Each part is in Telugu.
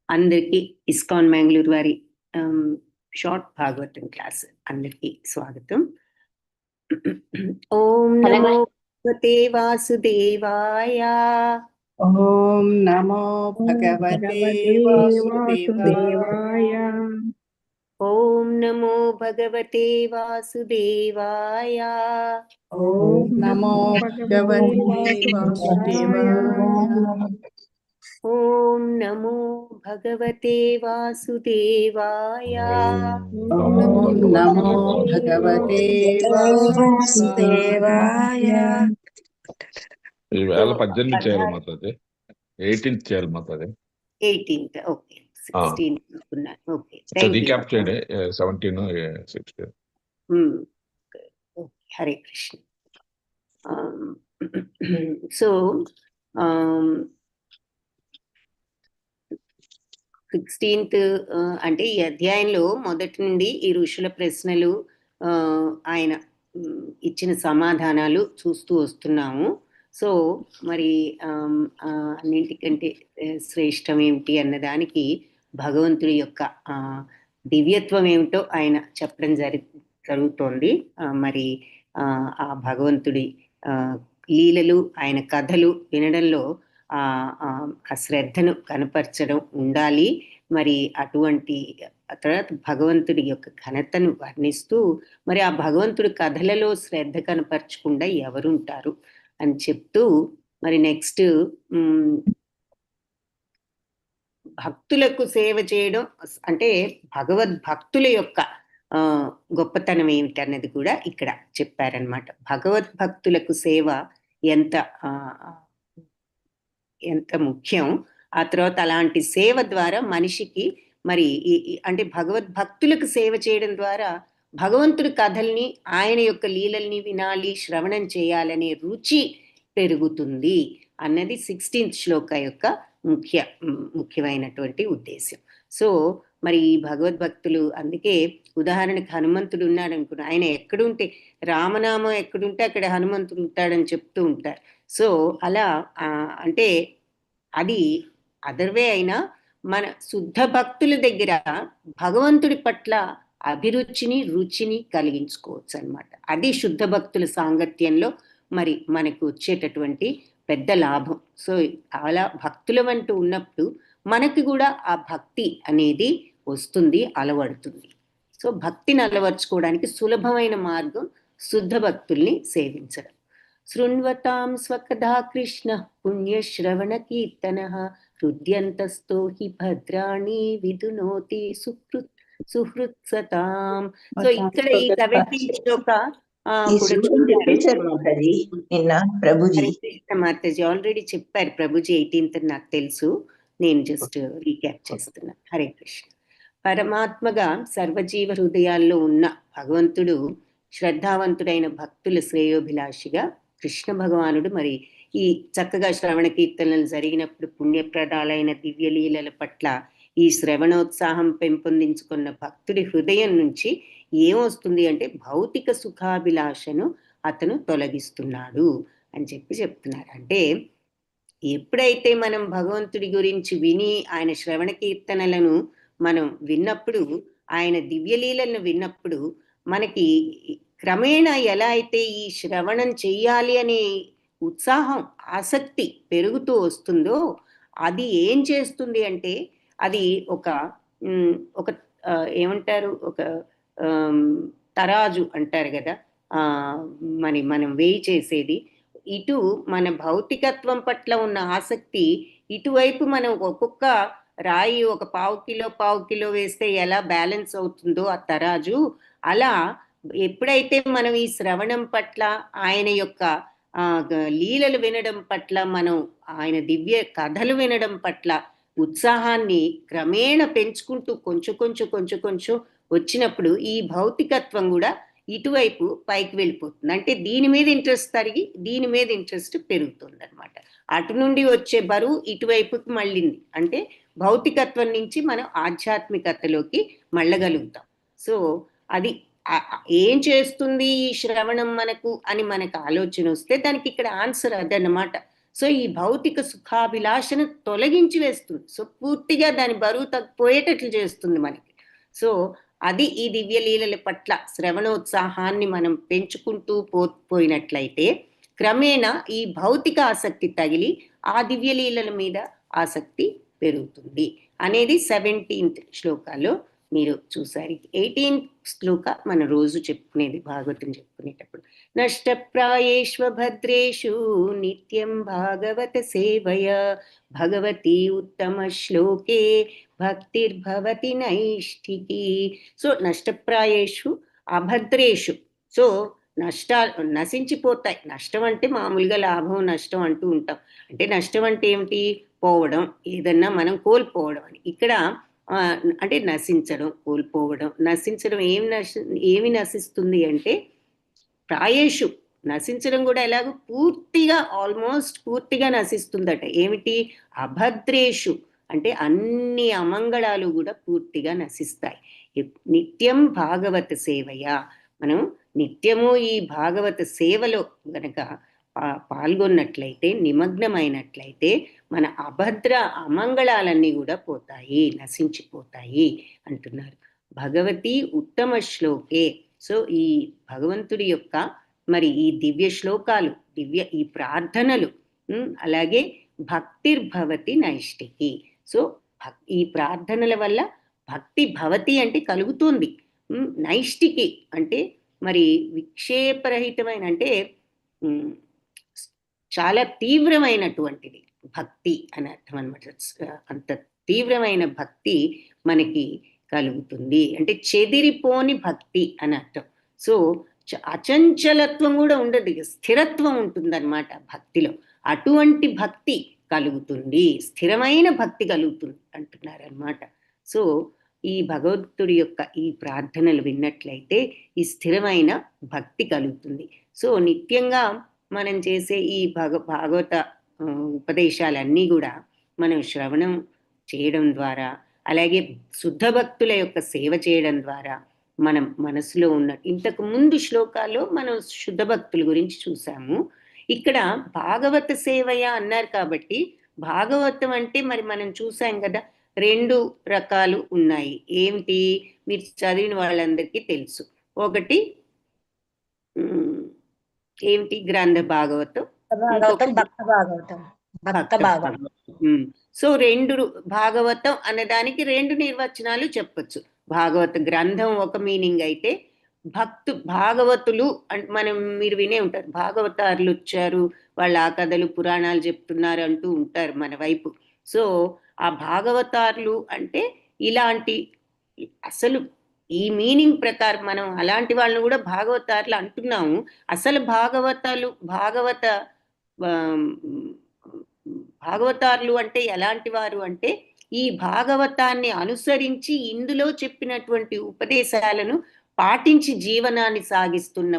అందరికీ ఇస్కాన్ మ్యాంగ్లూర్ వారి షార్ట్ భాగవతం క్లాస్ అందరికీ స్వాగతం. ఓం నమో భగవతే వాసుదేవాయ. ఓం నమో భగవతే వాసుదేవాయ. ఓం నమో భగవతే వాసుదేవాయ. ఓం నమో భగవతే వాసుదేవాయ. ఓం నమో భగవతే వాసుదేవాయ. ఓం నమో భగవతే వాసుదేవాయ. ఈవేళ 18 చేయాలి మాతాజీ, 18th చేయాలి Mataji. 18th okay, 16 okay. Recap చేయండి 17, 16. హరే కృష్ణ. సో 16th అంటే ఈ అధ్యాయంలో మొదటి నుండి ఈ ఋషుల ప్రశ్నలు, ఆయన ఇచ్చిన సమాధానాలు చూస్తూ వస్తున్నాము. సో మరి అన్నింటికంటే శ్రేష్టం ఏమిటి అన్నదానికి భగవంతుడి యొక్క దివ్యత్వం ఏమిటో ఆయన చెప్పడం జరుగుతోంది. మరి ఆ భగవంతుడి లీలలు, ఆయన కథలు వినడంలో ఆ శ్రద్ధను కనపరచడం ఉండాలి. మరి అటువంటి తర్వాత భగవంతుడి యొక్క ఘనతను వర్ణిస్తూ మరి ఆ భగవంతుడి కథలలో శ్రద్ధ కనపరచకుండా ఎవరుంటారు అని చెప్తూ మరి నెక్స్ట్ భక్తులకు సేవ చేయడం అంటే భగవద్భక్తుల యొక్క గొప్పతనం ఏమిటి అన్నది కూడా ఇక్కడ చెప్పారనమాట. భగవద్భక్తులకు సేవ ఎంత ముఖ్యం. ఆ తర్వాత అలాంటి సేవ ద్వారా మనిషికి మరి అంటే భగవద్భక్తులకు సేవ చేయడం ద్వారా భగవంతుడి కథల్ని, ఆయన యొక్క లీలల్ని వినాలి, శ్రవణం చేయాలనే రుచి పెరుగుతుంది అన్నది 16th శ్లోక యొక్క ముఖ్యమైనటువంటి ఉద్దేశం. సో మరి ఈ భగవద్భక్తులు, అందుకే ఉదాహరణకు హనుమంతుడు ఉన్నాడు అనుకున్నా, ఆయన ఎక్కడుంటే రామనామం ఎక్కడుంటే అక్కడ హనుమంతుడు ఉంటాడని చెప్తూ ఉంటారు. సో అలా అంటే అది అదర్వే అయినా మన శుద్ధ భక్తుల దగ్గర భగవంతుడి పట్ల అభిరుచిని, రుచిని కలిగించుకోవచ్చు అనమాట. అది శుద్ధ భక్తుల సాంగత్యంలో మరి మనకు వచ్చేటటువంటి పెద్ద లాభం. సో అలా భక్తులం అంటూ ఉన్నప్పుడు మనకి కూడా ఆ భక్తి అనేది వస్తుంది, అలవడుతుంది. సో భక్తిని అలవర్చుకోవడానికి సులభమైన మార్గం శుద్ధ భక్తుల్ని సేవించడం. శృణ్వతాం స్వకథా కృష్ణ పుణ్యశ్రవణ కీర్తన హృద్యంతస్థో హి భద్రాణి విధునోతి సుహృత్సతాం. సో ఇక్కడ ఈ 17th శ్లోక మాతాజీ ఆల్రెడీ చెప్పారు. ప్రభుజీ 18th నాకు తెలుసు, నేను జస్ట్ రీక్యాప్ చేస్తున్నా. హరే కృష్ణ. పరమాత్మగా సర్వజీవ హృదయాల్లో ఉన్న భగవంతుడు శ్రద్ధావంతుడైన భక్తుల శ్రేయోభిలాషిగా కృష్ణ భగవానుడు మరి ఈ చక్కగా శ్రవణ కీర్తనలు జరిగినప్పుడు పుణ్యప్రదాలైన దివ్యలీలల పట్ల ఈ శ్రవణోత్సాహం పెంపొందించుకున్న భక్తుడి హృదయం నుంచి ఏమొస్తుంది అంటే భౌతిక సుఖాభిలాషను అతను తొలగిస్తున్నాడు అని చెప్తున్నారు. అంటే ఎప్పుడైతే మనం భగవంతుడి గురించి విని ఆయన శ్రవణ కీర్తనలను మనం విన్నప్పుడు, ఆయన దివ్యలీలను విన్నప్పుడు మనకి క్రమేణా ఎలా అయితే ఈ శ్రవణం చెయ్యాలి అనే ఉత్సాహం, ఆసక్తి పెరుగుతూ వస్తుందో అది ఏం చేస్తుంది అంటే అది ఒక ఏమంటారు, ఒక తరాజు అంటారు కదా, మనం వేయి చేసేది. ఇటు మన భౌతికత్వం పట్ల ఉన్న ఆసక్తి, ఇటువైపు మనం ఒక్కొక్క రాయి ఒక పావు కిలో వేస్తే ఎలా బ్యాలెన్స్ అవుతుందో ఆ తరాజు, అలా ఎప్పుడైతే మనం ఈ శ్రవణం పట్ల, ఆయన యొక్క లీలలు వినడం పట్ల, మనం ఆయన దివ్య కథలు వినడం పట్ల ఉత్సాహాన్ని క్రమేణ పెంచుకుంటూ కొంచెం వచ్చినప్పుడు ఈ భౌతికత్వం కూడా ఇటువైపు పైకి వెళ్ళిపోతుంది. అంటే దీని మీద ఇంట్రెస్ట్ తరిగి దీని మీద ఇంట్రెస్ట్ పెరుగుతుంది అనమాట. అటు నుండి వచ్చే బరువు ఇటువైపుకి మళ్ళింది అంటే భౌతికత్వం నుంచి మనం ఆధ్యాత్మికతలోకి మళ్ళగలుగుతాం. సో అది ఏం చేస్తుంది ఈ శ్రవణం మనకు అని మనకు ఆలోచన వస్తే దానికి ఇక్కడ ఆన్సర్ అదన్నమాట. సో ఈ భౌతిక సుఖాభిలాషను తొలగించి వేస్తుంది. సో పూర్తిగా దాని బరువు తగ్గిపోయేటట్లు చేస్తుంది మనకి. సో అది ఈ దివ్యలీలల పట్ల శ్రవణోత్సాహాన్ని మనం పెంచుకుంటూ పోయినట్లయితే క్రమేణా ఈ భౌతిక ఆసక్తి తగిలి ఆ దివ్యలీలల మీద ఆసక్తి పెరుగుతుంది అనేది 17th శ్లోకాలో మీరు చూసారు. 18th శ్లోక మన రోజు చెప్పుకునేది, భాగవతం చెప్పుకునేటప్పుడు. నష్టప్రాయేష్వ భద్రేషు నిత్యం భాగవత సేవయ భగవతి ఉత్తమ శ్లోకే భక్తిర్భవతి నైష్ఠికి. So నష్టప్రాయేషు అభద్రేషు, so నశించిపోతాయి. నష్టం అంటే మామూలుగా లాభం నష్టం అంటూ ఉంటాం. అంటే నష్టం అంటే ఏమిటి? పోవడం, ఏదన్నా మనం కోల్పోవడం అని. ఇక్కడ అంటే నశించడం, కోల్పోవడం. నశించడం ఏమి నశిస్తుంది అంటే ప్రాయేషు, నశించడం కూడా ఎలాగో పూర్తిగా, ఆల్మోస్ట్ పూర్తిగా నశిస్తుందట. ఏమిటి? అభద్రేషు అంటే అన్ని అమంగళాలు కూడా పూర్తిగా నశిస్తాయి. నిత్యం భాగవత సేవయ, మనం నిత్యము ఈ భాగవత సేవలో గనక పాల్గొన్నట్లయితే, నిమగ్నమైనట్లయితే మన అభద్ర అమంగళాలన్నీ కూడా పోతాయి, నశించిపోతాయి అంటున్నారు. భగవతి ఉత్తమ శ్లోకే. సో ఈ భగవంతుడి యొక్క మరి ఈ దివ్య శ్లోకాలు, ఈ ప్రార్థనలు, అలాగే భక్తిర్భవతి నైష్ఠికి. సో ఈ ప్రార్థనల వల్ల భక్తి భవతి అంటే కలుగుతుంది, నైష్ఠికి అంటే మరి విక్షేపరహితమైన, అంటే చాలా తీవ్రమైనటువంటిది భక్తి అని అర్థం అనమాట. అంత తీవ్రమైన భక్తి మనకి కలుగుతుంది, అంటే చెదిరిపోని భక్తి అని అర్థం. సో అచంచలత్వం కూడా ఉండదు, స్థిరత్వం ఉంటుందన్నమాట భక్తిలో. అటువంటి భక్తి కలుగుతుంది, స్థిరమైన భక్తి కలుగుతుంది అంటున్నారనమాట. సో ఈ భగవంతుడి యొక్క ఈ ప్రార్థనలు విన్నట్లయితే ఈ స్థిరమైన భక్తి కలుగుతుంది. సో నిత్యంగా మనం చేసే ఈ భాగవత ఉపదేశాలన్నీ కూడా మనం శ్రవణం చేయడం ద్వారా, అలాగే శుద్ధ భక్తుల యొక్క సేవ చేయడం ద్వారా మనం మనసులో ఉన్న, ఇంతకు ముందు శ్లోకాల్లో మనం శుద్ధ భక్తుల గురించి చూసాము. ఇక్కడ భాగవత సేవయ అన్నారు కాబట్టి, భాగవతం అంటే మరి మనం చూసాం కదా 2 రకాలు ఉన్నాయి. ఏమిటి? మీరు చదివిన వాళ్ళందరికీ తెలుసు. ఒకటి ఏమిటి? గ్రంథ భాగవతం, భక్త భాగవతం. సో 2 భాగవతం అన్నదానికి 2 నిర్వచనాలు చెప్పొచ్చు. భాగవత గ్రంథం ఒక మీనింగ్ అయితే, భాగవతులు అంటే మీరు వినే ఉంటారు, భాగవతారులు వచ్చారు, వాళ్ళు ఆ కథలు పురాణాలు చెప్తున్నారు అంటూ ఉంటారు మన వైపు. సో ఆ భాగవతారులు అంటే ఇలాంటి, అసలు ఈ మీనింగ్ ప్రకారం మనం అలాంటి వాళ్ళని కూడా భాగవతారులు అంటున్నాము. అసలు భాగవతారులు అంటే ఎలాంటి వారు అంటే, ఈ భాగవతాన్ని అనుసరించి ఇందులో చెప్పినటువంటి ఉపదేశాలను పాటించి జీవనాన్ని సాగిస్తున్న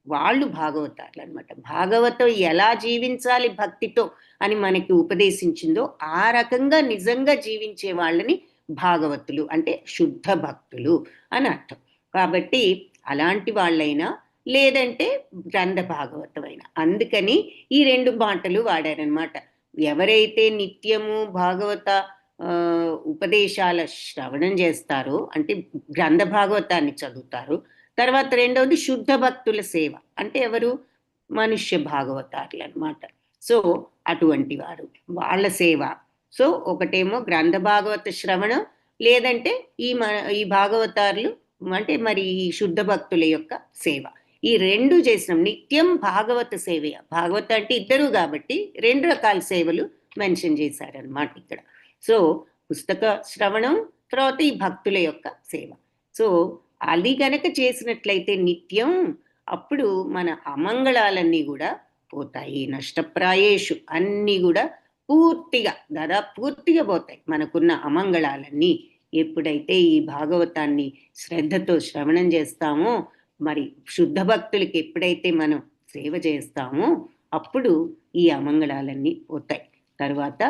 వాళ్ళు భాగవతారులు అనమాట. భాగవతం ఎలా జీవించాలి భక్తితో అని మనకి ఉపదేశించిందో ఆ రకంగా నిజంగా జీవించే వాళ్ళని భాగవతులు అంటే శుద్ధ భక్తులు అని అర్థం. కాబట్టి అలాంటి వాళ్ళైనా, లేదంటే గ్రంథ భాగవతమైనా, అందుకని ఈ 2 మాటలు వాడారనమాట. ఎవరైతే నిత్యము భాగవత ఉపదేశాల శ్రవణం చేస్తారో, అంటే గ్రంథ భాగవతాన్ని చదువుతారు. తర్వాత రెండవది శుద్ధ భక్తుల సేవ, అంటే ఎవరు? మనుష్య భాగవతారులు అనమాట. సో అటువంటి వారు, వాళ్ళ సేవ. సో ఒకటేమో గ్రంథ భాగవత శ్రవణం, లేదంటే ఈ భాగవతారులు అంటే మరి ఈ శుద్ధ భక్తుల యొక్క సేవ. ఈ 2 చేసినాం. నిత్యం భాగవత సేవయ, భాగవత అంటే ఇద్దరు కాబట్టి 2 రకాల సేవలు మెన్షన్ చేశారనమాట ఇక్కడ. సో పుస్తక శ్రవణం, తర్వాత ఈ భక్తుల యొక్క సేవ. సో అది గనక చేసినట్లయితే నిత్యం, అప్పుడు మన అమంగళాలన్నీ కూడా పోతాయి. నష్టప్రాయేషు అన్నీ కూడా దాదాపు పూర్తిగా పోతాయి మనకున్న అమంగళాలన్నీ. ఎప్పుడైతే ఈ భాగవతాన్ని శ్రద్ధతో శ్రవణం చేస్తామో, మరి శుద్ధ భక్తులకి ఎప్పుడైతే మనం సేవ చేస్తామో అప్పుడు ఈ అమంగళాలన్నీ పోతాయి. తర్వాత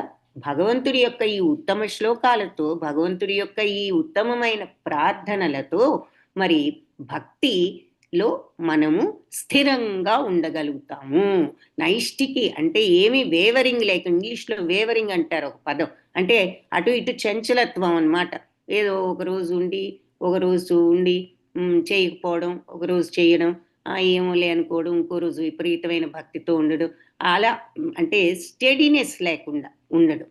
భగవంతుడి యొక్క ఈ ఉత్తమ శ్లోకాలతో, భగవంతుడి యొక్క ఈ ఉత్తమమైన ప్రార్థనలతో మరి భక్తి లో మనము స్థిరంగా ఉండగలుగుతాము. నైష్టికి అంటే ఏమీ వేవరింగ్ లేక, ఇంగ్లీష్లో వేవరింగ్ అంటారు ఒక పదం, అంటే అటు ఇటు చంచలత్వం అన్నమాట. ఏదో ఒక రోజు ఉండి చేయకపోవడం, ఒక రోజు చేయడం, ఏమోలే అనుకోవడం, ఇంకో రోజు విపరీతమైన భక్తితో ఉండడం, అలా అంటే స్టెడీనెస్ లేకుండా ఉండడం.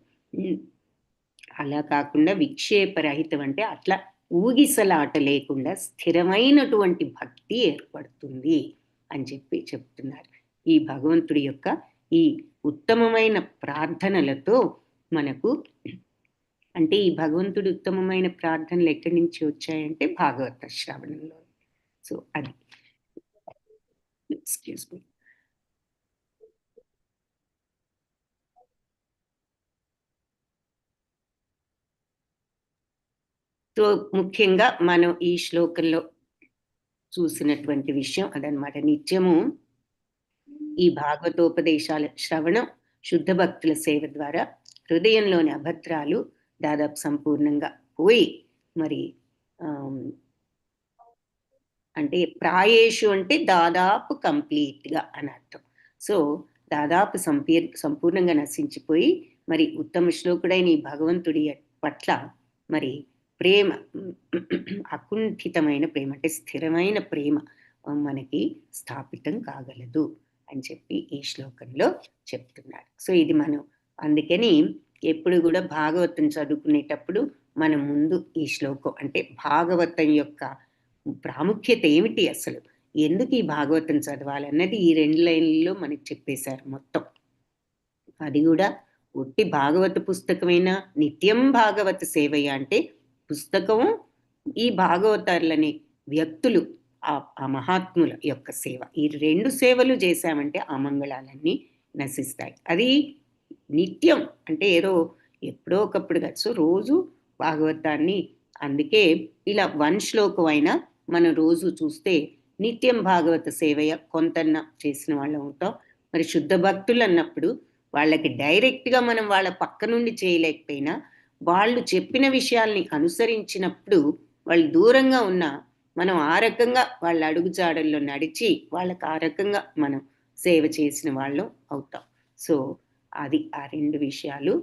అలా కాకుండా విక్షేపరహితం అంటే అట్లా ఊగిసలాట లేకుండా స్థిరమైనటువంటి భక్తి ఏర్పడుతుంది అని చెప్తున్నారు. ఈ భగవంతుడి యొక్క ఈ ఉత్తమమైన ప్రార్థనలతో మనకు, అంటే ఈ భగవంతుడి ఉత్తమమైన ప్రార్థనలు ఎక్కడి నుంచి వచ్చాయంటే భాగవత శ్రవణంలో. సో అది, ఎక్స్క్యూజ్ మీ. సో ముఖ్యంగా మనం ఈ శ్లోకంలో చూసినటువంటి విషయం అదనమాట. నిత్యము ఈ భాగవతోపదేశాల శ్రవణం, శుద్ధ భక్తుల సేవ ద్వారా హృదయంలోని అభద్రాలు దాదాపు సంపూర్ణంగా పోయి, మరి అంటే ప్రాయేషు అంటే దాదాపు కంప్లీట్గా అని అర్థం. సో దాదాపు సంపూర్ణంగా నశించిపోయి, మరి ఉత్తమ శ్లోకుడైన ఈ భగవంతుడి పట్ల మరి ప్రేమ, అకుంఠితమైన ప్రేమ అంటే స్థిరమైన ప్రేమ మనకి స్థాపితం కాగలదు అని చెప్పి ఈ శ్లోకంలో చెప్తున్నారు. సో ఇది మనం అందుకని ఎప్పుడు కూడా భాగవతం చదువుకునేటప్పుడు మనం ముందు ఈ శ్లోకం, అంటే భాగవతం యొక్క ప్రాముఖ్యత ఏమిటి, అసలు ఎందుకు ఈ భాగవతం చదవాలన్నది ఈ 2 లైన్లలో మనకి చెప్పేశారు మొత్తం. అది కూడా ఒట్టి భాగవత పుస్తకమైన నిత్యం భాగవత సేవయ్య అంటే పుస్తకము, ఈ భాగవతారులని వ్యక్తులు, ఆ మహాత్ముల యొక్క సేవ, ఈ 2 సేవలు చేశామంటే ఆ మంగళాలన్నీ నశిస్తాయి. అది నిత్యం అంటే ఏదో ఎప్పుడో ఒకప్పుడు కాదు. సో రోజు భాగవతాన్ని, అందుకే ఇలా 1 శ్లోకం అయినా మనం రోజు చూస్తే నిత్యం భాగవత సేవయ కొంతన్నా చేసిన వాళ్ళం అవుతాం. మరి శుద్ధ భక్తులు అన్నప్పుడు వాళ్ళకి డైరెక్ట్గా మనం వాళ్ళ పక్క నుండి చేయలేకపోయినా, వాళ్ళు చెప్పిన విషయాల్ని అనుసరించినప్పుడు వాళ్ళు దూరంగా ఉన్నా మనం ఆ రకంగా వాళ్ళ అడుగుజాడల్లో నడిచి వాళ్ళకి ఆ రకంగా మనం సేవ చేసిన వాళ్ళం అవుతాం. సో అది ఆ 2 విషయాలు,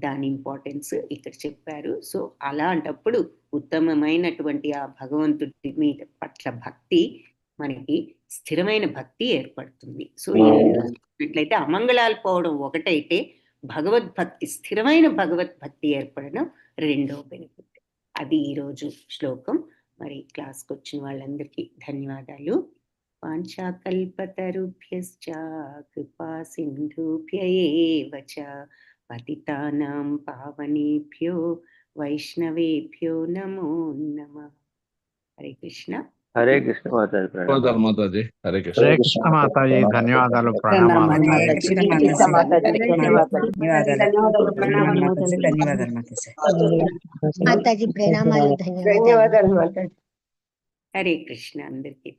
దాని ఇంపార్టెన్స్ ఇక్కడ చెప్పారు. సో అలాంటప్పుడు ఉత్తమమైనటువంటి ఆ భగవంతుడి మీద పట్ల భక్తి, మనకి స్థిరమైన భక్తి ఏర్పడుతుంది. సో ఈ 2 చూసినట్లయితే అమంగళాలు పోవడం ఒకటైతే, భగవద్భక్తి, స్థిరమైన భగవద్భక్తి ఏర్పడడం రెండో బెనిఫిట్. అది ఈరోజు శ్లోకం. మరి క్లాస్కి వచ్చిన వాళ్ళందరికీ ధన్యవాదాలు. వాంఛాకల్పతరుభ్యశ్చ కృపా సింధుభ్య ఏవ చ పతితానాం పావనేభ్యో వైష్ణవేభ్యో నమో నమః. హరే కృష్ణ. హరే కృష్ణ మాతాజీ. ధన్యవాదాలు మాతాజీ. హరే కృష్ణ. హరే కృష్ణ మాతాజీ. ధన్యవాదాలు, ప్రణామాలు. హరే కృష్ణ మాతాజీ. ధన్యవాదాలు మాతాజీ. మాతాజీ ప్రణామాలు, ధన్యవాదాలు. హరే కృష్ణ అందరికీ.